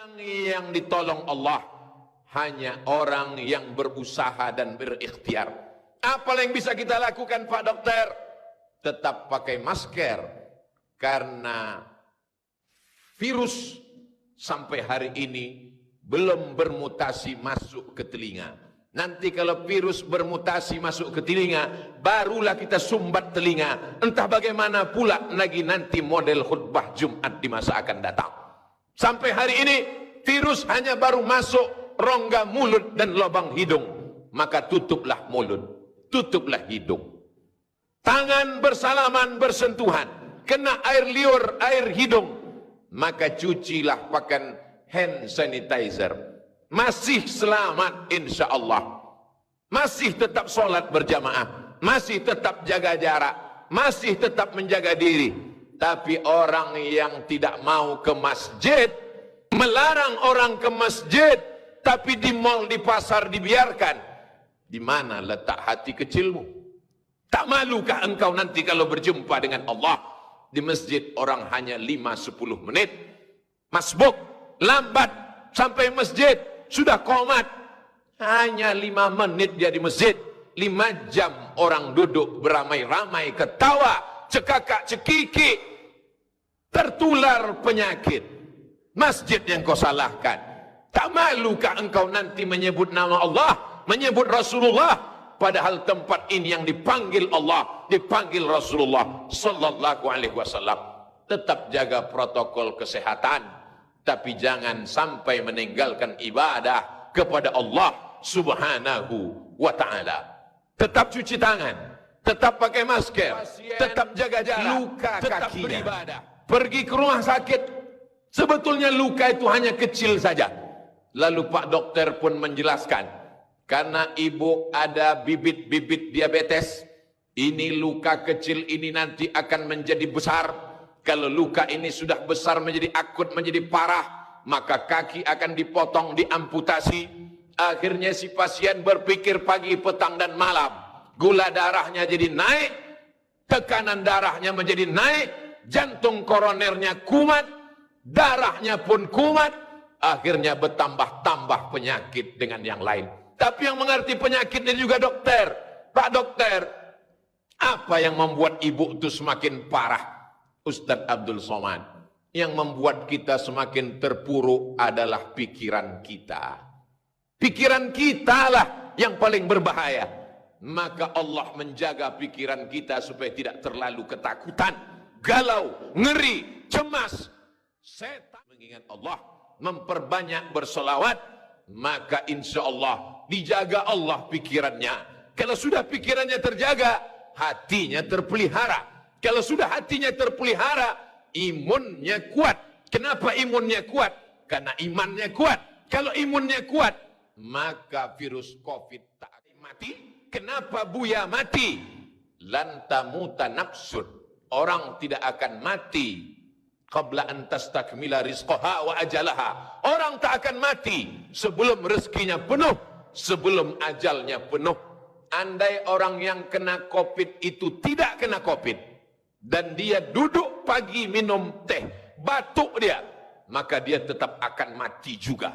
Orang yang ditolong Allah hanya orang yang berusaha dan berikhtiar. Apa yang bisa kita lakukan, Pak Dokter? Tetap pakai masker, karena virus sampai hari ini belum bermutasi masuk ke telinga. Nanti kalau virus bermutasi masuk ke telinga, barulah kita sumbat telinga. Entah bagaimana pula lagi nanti model khutbah Jumat di masa akan datang. Sampai hari ini virus hanya baru masuk rongga mulut dan lubang hidung. Maka tutuplah mulut, tutuplah hidung. Tangan bersalaman bersentuhan, kena air liur, air hidung, maka cucilah pakai hand sanitizer. Masih selamat insya Allah. Masih tetap sholat berjamaah, masih tetap jaga jarak, masih tetap menjaga diri. Tapi orang yang tidak mau ke masjid, melarang orang ke masjid, tapi di mal, di pasar dibiarkan. Di mana letak hati kecilmu? Tak malukah engkau nanti kalau berjumpa dengan Allah? Di masjid orang hanya 5-10 menit. Masbuk, lambat sampai masjid, sudah qomat. Hanya 5 menit dia di masjid. 5 jam orang duduk beramai-ramai, ketawa, cekakak cekiki. Tertular penyakit. Masjid yang kau salahkan. Tak malukah engkau nanti menyebut nama Allah, menyebut Rasulullah, padahal tempat ini yang dipanggil Allah, dipanggil Rasulullah sallallahu alaihi wasallam. Tetap jaga protokol kesehatan, tapi jangan sampai meninggalkan ibadah kepada Allah subhanahu wa ta'ala. Tetap cuci tangan, tetap pakai masker, tetap jaga jarak, luka tetap kakinya, beribadah. Pergi ke rumah sakit, sebetulnya luka itu hanya kecil saja. Lalu Pak Dokter pun menjelaskan, karena ibu ada bibit-bibit diabetes, ini luka kecil ini nanti akan menjadi besar. Kalau luka ini sudah besar menjadi akut, menjadi parah, maka kaki akan dipotong, diamputasi. Akhirnya si pasien berpikir pagi, petang dan malam. Gula darahnya jadi naik, tekanan darahnya menjadi naik, jantung koronernya kumat, darahnya pun kumat. Akhirnya bertambah-tambah penyakit dengan yang lain. Tapi yang mengerti penyakit ini juga dokter. Pak Dokter, apa yang membuat ibu itu semakin parah? Ustadz Abdul Somad, yang membuat kita semakin terpuruk adalah pikiran kita. Pikiran kita lah yang paling berbahaya. Maka Allah menjaga pikiran kita supaya tidak terlalu ketakutan, galau, ngeri, cemas. Setan mengingat Allah, memperbanyak bersolawat, maka insya Allah dijaga Allah pikirannya. Kalau sudah pikirannya terjaga, hatinya terpelihara. Kalau sudah hatinya terpelihara, imunnya kuat. Kenapa imunnya kuat? Karena imannya kuat. Kalau imunnya kuat, maka virus COVID tak mati. Kenapa buaya mati? Lan tamuta nafsun. Orang tidak akan mati qabla an tastakmila rizqaha wa ajalaha. Orang tak akan mati sebelum rezekinya penuh, sebelum ajalnya penuh. Andai orang yang kena COVID itu tidak kena COVID, dan dia duduk pagi minum teh, batuk dia, maka dia tetap akan mati juga.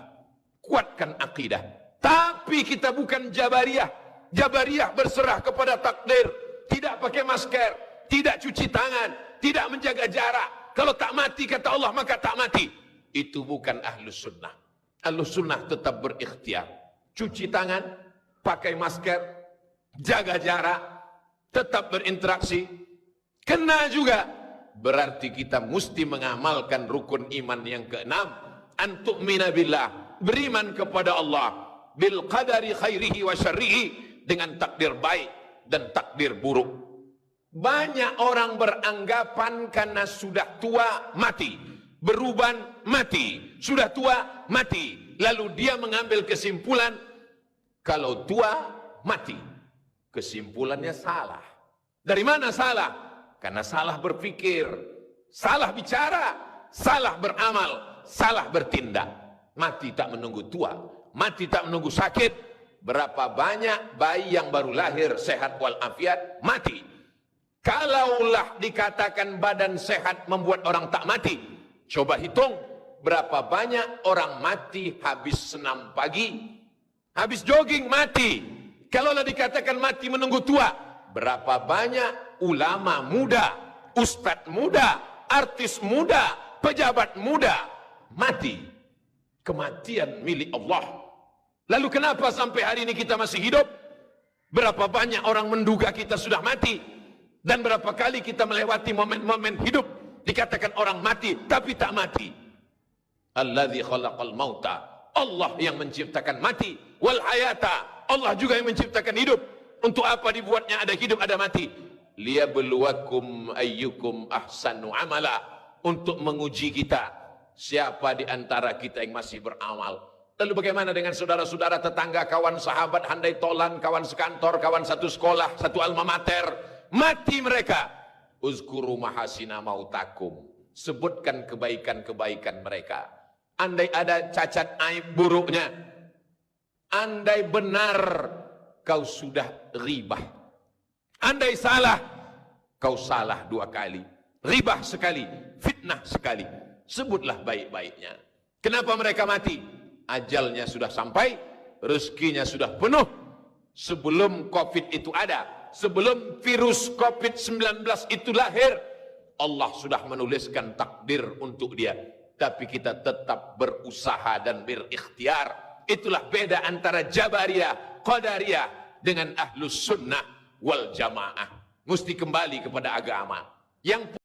Kuatkan akidah. Tapi kita bukan Jabariyah. Jabariyah berserah kepada takdir, tidak pakai masker, tidak cuci tangan, tidak menjaga jarak. Kalau tak mati kata Allah maka tak mati. Itu bukan ahlus sunnah. Ahlus sunnah tetap berikhtiar. Cuci tangan, pakai masker, jaga jarak, tetap berinteraksi. Kena juga. Berarti kita mesti mengamalkan rukun iman yang keenam. Antu'mina billah. Beriman kepada Allah. Bil qadari khairihi wa syarrihi. Dengan takdir baik dan takdir buruk. Banyak orang beranggapan karena sudah tua mati, beruban mati, sudah tua mati. Lalu dia mengambil kesimpulan kalau tua mati. Kesimpulannya salah. Dari mana salah? Karena salah berpikir, salah bicara, salah beramal, salah bertindak. Mati tak menunggu tua, mati tak menunggu sakit. Berapa banyak bayi yang baru lahir sehat walafiat mati. Kalaulah dikatakan badan sehat membuat orang tak mati, coba hitung Berapa banyak orang mati habis senam pagi, habis jogging mati. Kalaulah dikatakan mati menunggu tua, berapa banyak ulama muda, ustadz muda, artis muda, pejabat muda mati. Kematian milik Allah. Lalu kenapa sampai hari ini kita masih hidup? Berapa banyak orang menduga kita sudah mati, dan berapa kali kita melewati momen-momen hidup dikatakan orang mati tapi tak mati. Alladzi khalaqal mauta, Allah yang menciptakan mati, wal hayata, Allah juga yang menciptakan hidup. Untuk apa dibuatnya ada hidup ada mati? Liyabluwakum ayyukum ahsanu amala, untuk menguji kita siapa di antara kita yang masih beramal. Lalu bagaimana dengan saudara-saudara, tetangga, kawan, sahabat, handai tolan, kawan sekantor, kawan satu sekolah, satu alma mater, mati mereka. Uzkuru mahasina mautakum, sebutkan kebaikan-kebaikan mereka. Andai ada cacat aib buruknya, andai benar kau sudah ribah, andai salah kau salah 2 kali, ribah sekali, fitnah sekali, sebutlah baik-baiknya. Kenapa mereka mati? Ajalnya sudah sampai, rezekinya sudah penuh. Sebelum COVID itu ada, sebelum virus COVID-19 itu lahir, Allah sudah menuliskan takdir untuk dia. Tapi kita tetap berusaha dan berikhtiar. Itulah beda antara Jabariyah, Qadariyah dengan Ahlus Sunnah wal Jamaah. Mesti kembali kepada agama. Yang